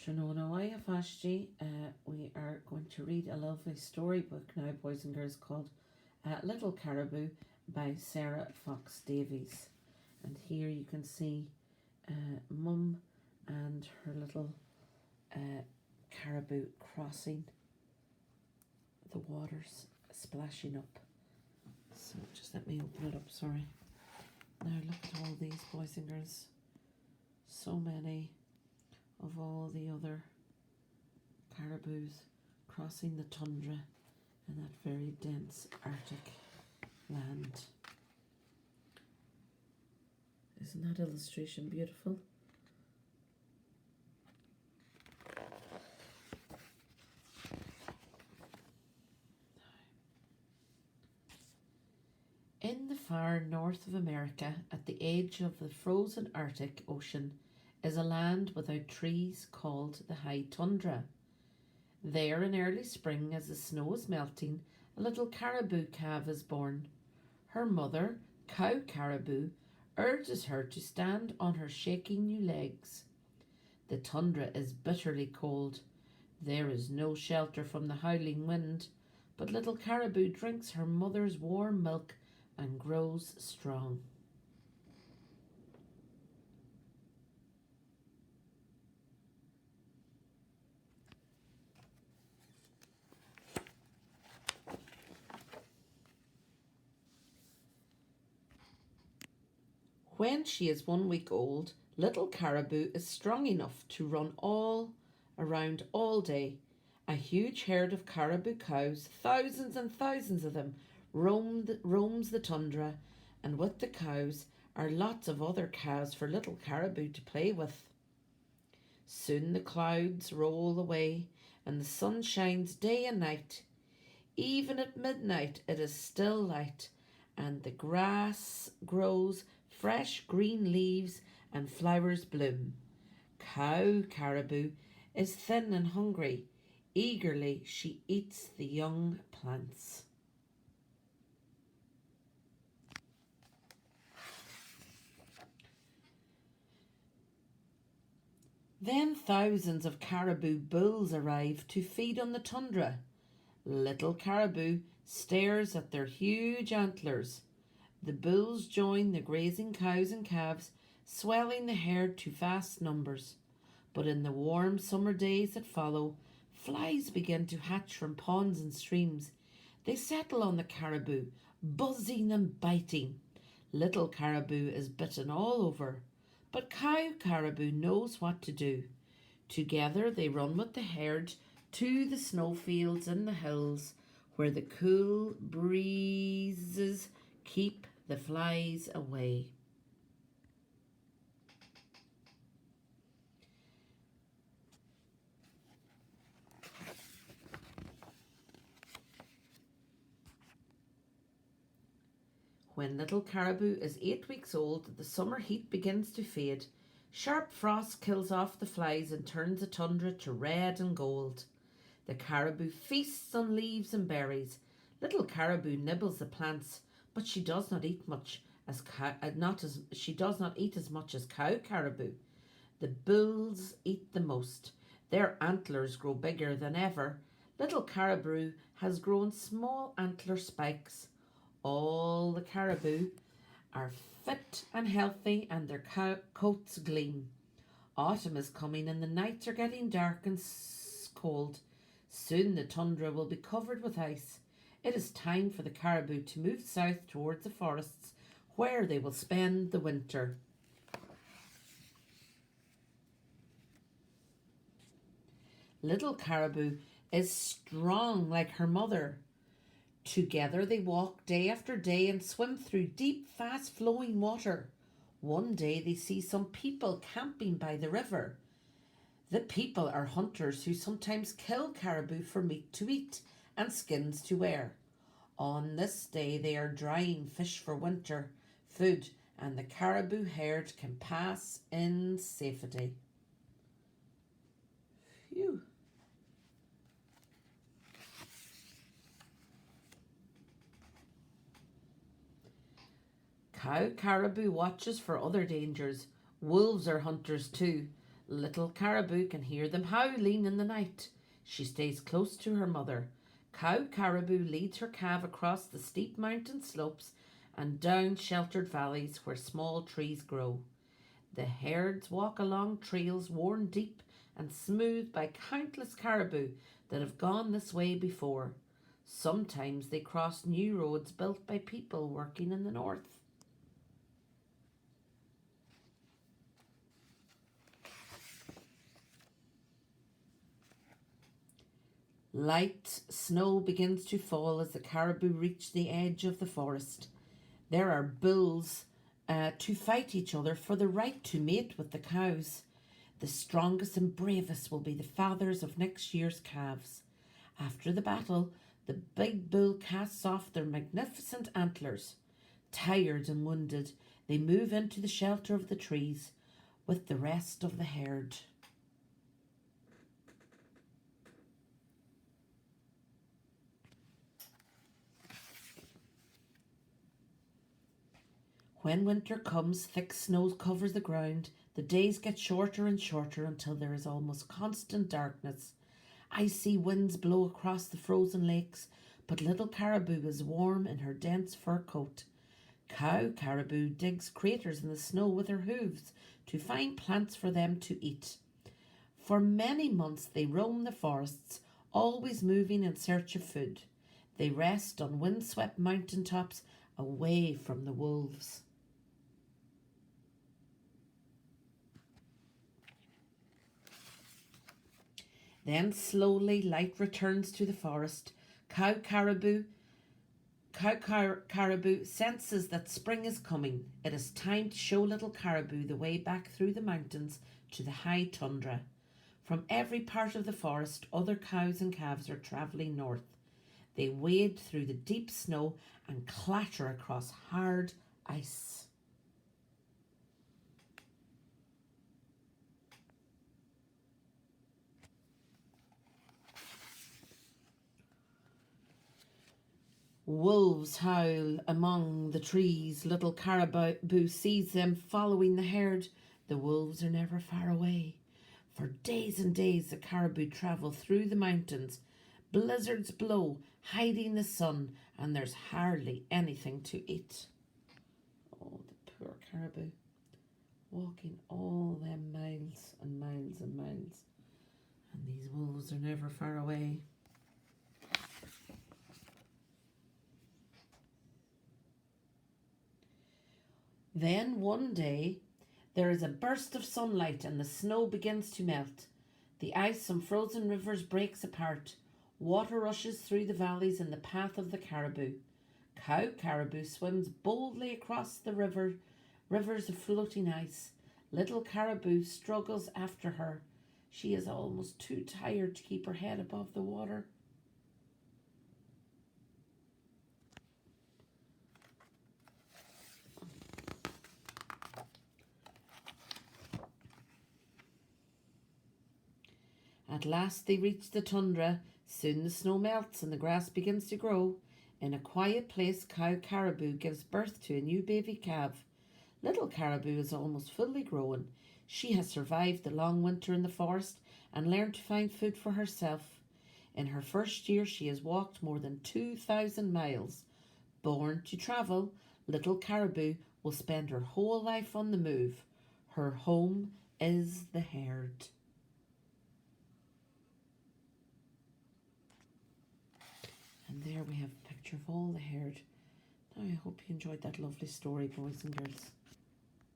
Trinona Wayafashti, we are going to read a lovely storybook now, boys and girls, called Little Caribou by Sarah Fox Davies. And here you can see Mum and her little caribou crossing the waters, splashing up. So just let me open it up, sorry. Now look at all these, boys and girls. So many of all the other caribous crossing the tundra in that very dense Arctic land. Isn't that illustration beautiful? In the far north of America, at the edge of the frozen Arctic Ocean, is a land without trees called the high tundra. There in early spring, as the snow is melting, a little caribou calf is born. Her mother, cow caribou, urges her to stand on her shaking new legs. The tundra is bitterly cold. There is no shelter from the howling wind, but little caribou drinks her mother's warm milk and grows strong. When she is 1 week old, little caribou is strong enough to run all around all day. A huge herd of caribou cows, thousands and thousands of them, roams the tundra, and with the cows are lots of other cows for little caribou to play with. Soon the clouds roll away and the sun shines day and night. Even at midnight it is still light, and the grass grows fresh green leaves and flowers bloom. Cow caribou is thin and hungry. Eagerly she eats the young plants. Then thousands of caribou bulls arrive to feed on the tundra. Little caribou stares at their huge antlers. The bulls join the grazing cows and calves, swelling the herd to vast numbers. But in the warm summer days that follow, flies begin to hatch from ponds and streams. They settle on the caribou, buzzing and biting. Little caribou is bitten all over, but cow caribou knows what to do. Together they run with the herd to the snowfields and the hills, where the cool breezes keep the flies away. When little caribou is 8 weeks old, the summer heat begins to fade. Sharp frost kills off the flies and turns the tundra to red and gold. The caribou feasts on leaves and berries. Little caribou nibbles the plants, but she does not eat much she does not eat as much as cow caribou. The bulls eat the most. Their antlers grow bigger than ever. Little caribou has grown small antler spikes. All the caribou are fit and healthy, and their coats gleam. Autumn is coming and the nights are getting dark and cold. Soon the tundra will be covered with ice. It is time for the caribou to move south towards the forests, where they will spend the winter. Little caribou is strong like her mother. Together they walk day after day and swim through deep, fast-flowing water. One day they see some people camping by the river. The people are hunters who sometimes kill caribou for meat to eat and skins to wear. On this day they are drying fish for winter food, and the caribou herd can pass in safety. Phew. Cow caribou watches for other dangers. Wolves are hunters too. Little Caribou can hear them howling in the night. She stays close to her mother. Cow Caribou leads her calf across the steep mountain slopes and down sheltered valleys where small trees grow. The herds walk along trails worn deep and smooth by countless caribou that have gone this way before. Sometimes they cross new roads built by people working in the north. Light snow begins to fall as the caribou reach the edge of the forest. There are bulls to fight each other for the right to mate with the cows. The strongest and bravest will be the fathers of next year's calves. After the battle, the big bull casts off their magnificent antlers. Tired and wounded, they move into the shelter of the trees with the rest of the herd. When winter comes, thick snow covers the ground. The days get shorter and shorter until there is almost constant darkness. Icy winds blow across the frozen lakes, but little Caribou is warm in her dense fur coat. Cow Caribou digs craters in the snow with her hooves to find plants for them to eat. For many months they roam the forests, always moving in search of food. They rest on windswept mountain tops away from the wolves. Then slowly light returns to the forest. Cow Caribou senses that spring is coming. It is time to show little Caribou the way back through the mountains to the high tundra. From every part of the forest, other cows and calves are travelling north. They wade through the deep snow and clatter across hard ice. Wolves howl among the trees. Little Caribou sees them following the herd. The wolves are never far away. For days and days the caribou travel through the mountains. Blizzards blow, hiding the sun, and there's hardly anything to eat. Oh, the poor caribou, walking all them miles and miles and miles. And these wolves are never far away. Then one day there is a burst of sunlight and the snow begins to melt. The ice on frozen rivers breaks apart. Water rushes through the valleys in the path of the caribou. Cow Caribou swims boldly across the rivers of floating ice. Little Caribou struggles after her. She is almost too tired to keep her head above the water. At last they reach the tundra. Soon the snow melts and the grass begins to grow. In a quiet place, Cow Caribou gives birth to a new baby calf. Little Caribou is almost fully grown. She has survived the long winter in the forest and learned to find food for herself. In her first year, she has walked more than 2,000 miles. Born to travel, little Caribou will spend her whole life on the move. Her home is the herd. And there we have a picture of all the herd. Now I hope you enjoyed that lovely story, boys and girls.